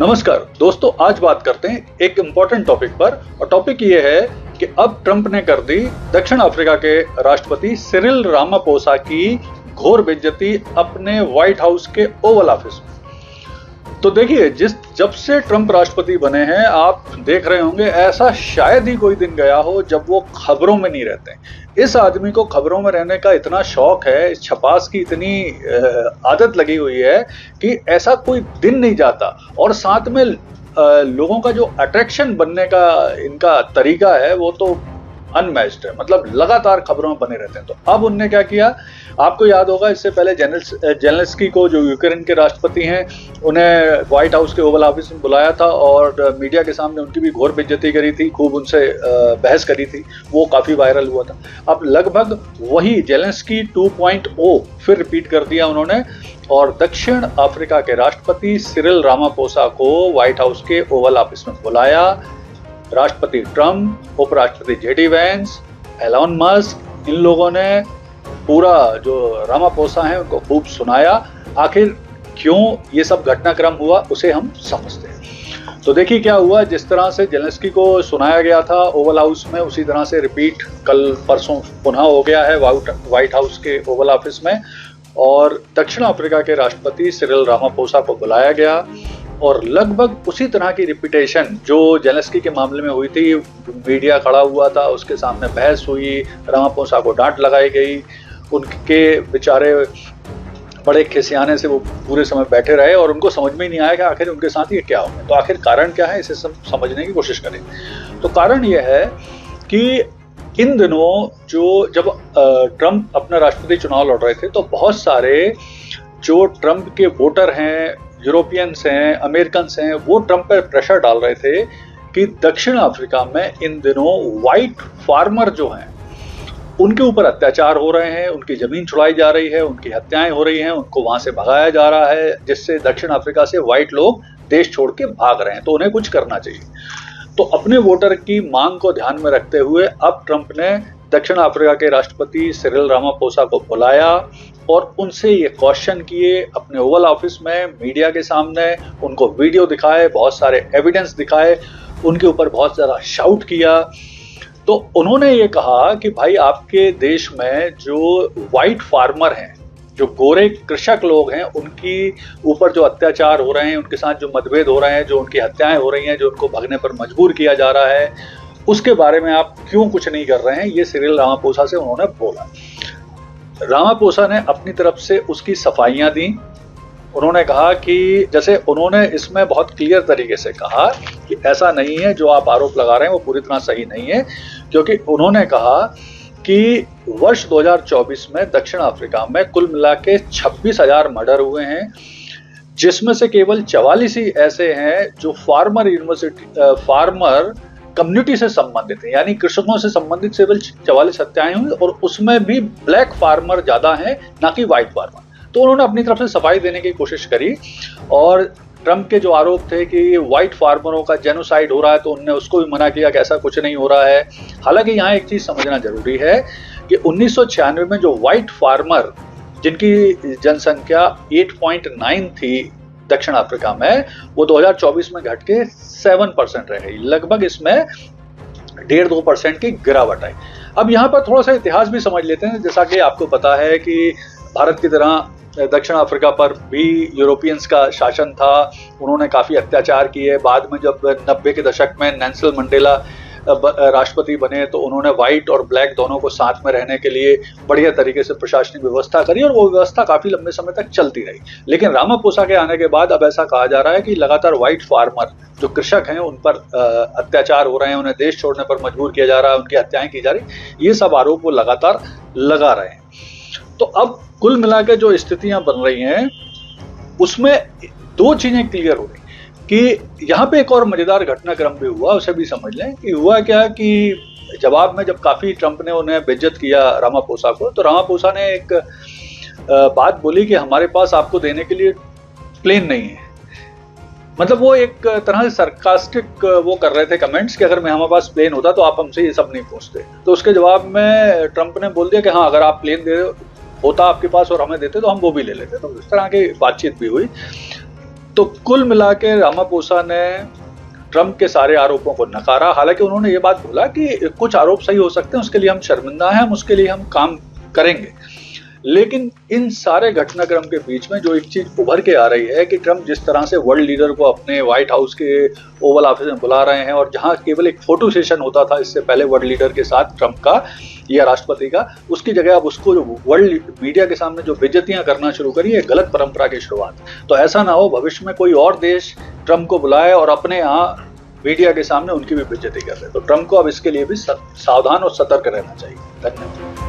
नमस्कार दोस्तों, आज बात करते हैं एक इम्पोर्टेंट टॉपिक पर। और टॉपिक ये है कि अब ट्रंप ने कर दी दक्षिण अफ्रीका के राष्ट्रपति सिरिल रामापोसा की घोर बेइज्जती अपने व्हाइट हाउस के ओवल ऑफिस में। तो देखिए, जब से ट्रंप राष्ट्रपति बने हैं, आप देख रहे होंगे ऐसा शायद ही कोई दिन गया हो जब वो खबरों में नहीं रहते। इस आदमी को खबरों में रहने का इतना शौक है, इस छपास की इतनी आदत लगी हुई है कि ऐसा कोई दिन नहीं जाता। और साथ में लोगों का जो अट्रैक्शन बनने का इनका तरीका है वो तो अनमैच्ड है, मतलब लगातार खबरों में बने रहते हैं। तो अब उनने क्या किया, आपको याद होगा, इससे पहले जेलेंस्की को, जो यूक्रेन के राष्ट्रपति हैं, उन्हें व्हाइट हाउस के ओवल ऑफिस में बुलाया था और मीडिया के सामने उनकी भी घोर बेइज्जती करी थी, खूब उनसे बहस करी थी। वो काफी वायरल हुआ था। अब लगभग वही जेलेंस्की 2.0 फिर रिपीट कर दिया उन्होंने और दक्षिण अफ्रीका के राष्ट्रपति सिरिल रामापोसा को व्हाइट हाउस के ओवल ऑफिस में बुलाया। राष्ट्रपति ट्रंप, उपराष्ट्रपति जेडी वैंस, एलन मस्क, इन लोगों ने पूरा जो रामापोसा है उनको खूब सुनाया। आखिर क्यों ये सब घटनाक्रम हुआ उसे हम समझते हैं। तो देखिए क्या हुआ, जिस तरह से जेलेंस्की को सुनाया गया था ओवल हाउस में, उसी तरह से रिपीट कल परसों पुनः हो गया है व्हाइट हाउस के ओवल ऑफिस में। और दक्षिण अफ्रीका के राष्ट्रपति सिरिल रामापोसा को बुलाया गया और लगभग उसी तरह की रिपीटेशन जो जेलेंस्की के मामले में हुई थी। मीडिया खड़ा हुआ था, उसके सामने बहस हुई, रामापोसा को डांट लगाई गई, उनके बेचारे बड़े खिसियाने से वो पूरे समय बैठे रहे और उनको समझ में ही नहीं आया कि आखिर उनके साथ ये क्या हो। तो आखिर कारण क्या है, इसे समझने की कोशिश करें। तो कारण ये है कि इन दिनों जब ट्रंप अपना राष्ट्रपति चुनाव लड़ रहे थे, तो बहुत सारे जो ट्रंप के वोटर हैं, यूरोपियंस हैं, अमेरिकन्स हैं, वो ट्रंप पर प्रेशर डाल रहे थे कि दक्षिण अफ्रीका में इन दिनों व्हाइट फार्मर जो हैं उनके ऊपर अत्याचार हो रहे हैं, उनकी जमीन छुड़ाई जा रही है, उनकी हत्याएं हो रही हैं, उनको वहां से भगाया जा रहा है, जिससे दक्षिण अफ्रीका से व्हाइट लोग देश छोड़ के भाग रहे हैं। तो उन्हें कुछ करना चाहिए। तो अपने वोटर की मांग को ध्यान में रखते हुए अब ट्रंप ने दक्षिण अफ्रीका के राष्ट्रपति सिरिल रामापोसा को बुलाया और उनसे ये क्वेश्चन किए अपने ओवल ऑफिस में, मीडिया के सामने, उनको वीडियो दिखाए, बहुत सारे एविडेंस दिखाए, उनके ऊपर बहुत ज़्यादा शाउट किया। तो उन्होंने ये कहा कि भाई, आपके देश में जो व्हाइट फार्मर हैं, जो गोरे कृषक लोग हैं, उनकी ऊपर जो अत्याचार हो रहे हैं, उनके साथ जो मतभेद हो रहे हैं, जो उनकी हत्याएं हो रही हैं, जो उनको भगने पर मजबूर किया जा रहा है, उसके बारे में आप क्यों कुछ नहीं कर रहे हैं, ये सिरिल रामापोसा से उन्होंने बोला। रामापोसा ने अपनी तरफ से उसकी सफाइयां दी। उन्होंने कहा कि जैसे उन्होंने इसमें बहुत क्लियर तरीके से कहा कि ऐसा नहीं है, जो आप आरोप लगा रहे हैं वो पूरी तरह सही नहीं है, क्योंकि उन्होंने कहा कि वर्ष 2024 में दक्षिण अफ्रीका में कुल मिला के 26,000 मर्डर हुए हैं, जिसमें से केवल 44 ही ऐसे हैं जो फार्मर कम्युनिटी से संबंधित है, यानी कृषकों से संबंधित केवल 44 हत्याएं हुई और उसमें भी ब्लैक फार्मर ज्यादा हैं, ना कि व्हाइट फार्मर। तो उन्होंने अपनी तरफ से सफाई देने की कोशिश करी और ट्रंप के जो आरोप थे कि व्हाइट फार्मरों का जेनोसाइड हो रहा है, तो उन्होंने उसको भी मना किया कि ऐसा कुछ नहीं हो रहा है। हालांकि यहाँ एक चीज समझना जरूरी है कि 1996 में जो व्हाइट फार्मर, जिनकी जनसंख्या 8.9 थी दक्षिण अफ्रीका में, वो 2024 में घट के 7% रह गई। लगभग इसमें 1.5-2% की गिरावट आई। अब यहाँ पर थोड़ा सा इतिहास भी समझ लेते हैं। जैसा कि आपको पता है कि भारत की तरह दक्षिण अफ्रीका पर भी यूरोपियंस का शासन था, उन्होंने काफी अत्याचार किए। बाद में जब 90 के दशक में नेल्सन मंडेला राष्ट्रपति बने, तो उन्होंने व्हाइट और ब्लैक दोनों को साथ में रहने के लिए बढ़िया तरीके से प्रशासनिक व्यवस्था करी और वो व्यवस्था काफी लंबे समय तक चलती रही। लेकिन रामापोसा के आने के बाद अब ऐसा कहा जा रहा है कि लगातार व्हाइट फार्मर, जो कृषक हैं, उन पर अत्याचार हो रहे हैं, उन्हें देश छोड़ने पर मजबूर किया जा रहा है, उनकी हत्याएं की जा रही, ये सब आरोप वो लगातार लगा रहे हैं। तो अब कुल मिला के जो स्थितियां बन रही हैं, उसमें दो चीजें क्लियर हो गई कि यहाँ पे एक और मजेदार घटनाक्रम भी हुआ, उसे भी समझ लें कि हुआ क्या कि जवाब में जब काफी ट्रंप ने उन्हें बेइज्जत किया रामापोसा को, तो रामापोसा ने एक बात बोली कि हमारे पास आपको देने के लिए प्लेन नहीं है। मतलब वो एक तरह से सरकास्टिक वो कर रहे थे कमेंट्स कि अगर मैं हमारे पास प्लेन होता तो आप हमसे ये सब नहीं पूछते। तो उसके जवाब में ट्रंप ने बोल दिया कि हाँ, अगर आप प्लेन होता आपके पास और हमें देते तो हम वो भी ले लेते। तो इस तरह की बातचीत भी हुई। तो कुल मिला के रामापोसा ने ट्रंप के सारे आरोपों को नकारा। हालांकि उन्होंने ये बात बोला कि कुछ आरोप सही हो सकते हैं, उसके लिए हम शर्मिंदा हैं, हम उसके लिए हम काम करेंगे। लेकिन इन सारे घटनाक्रम के बीच में जो एक चीज उभर के आ रही है कि ट्रंप जिस तरह से वर्ल्ड लीडर को अपने व्हाइट हाउस के ओवल ऑफिस में बुला रहे हैं, और जहां केवल एक फोटो सेशन होता था इससे पहले वर्ल्ड लीडर के साथ ट्रंप का या राष्ट्रपति का, उसकी जगह अब उसको जो वर्ल्ड मीडिया के सामने जो बेइज्जतियां करना शुरू करी है, गलत परंपरा की शुरुआत। तो ऐसा ना हो भविष्य में कोई और देश ट्रंप को बुलाए और अपने यहाँ मीडिया के सामने उनकी भी बेइज्जती कर रहे। तो ट्रंप को अब इसके लिए भी सावधान और सतर्क रहना चाहिए। धन्यवाद।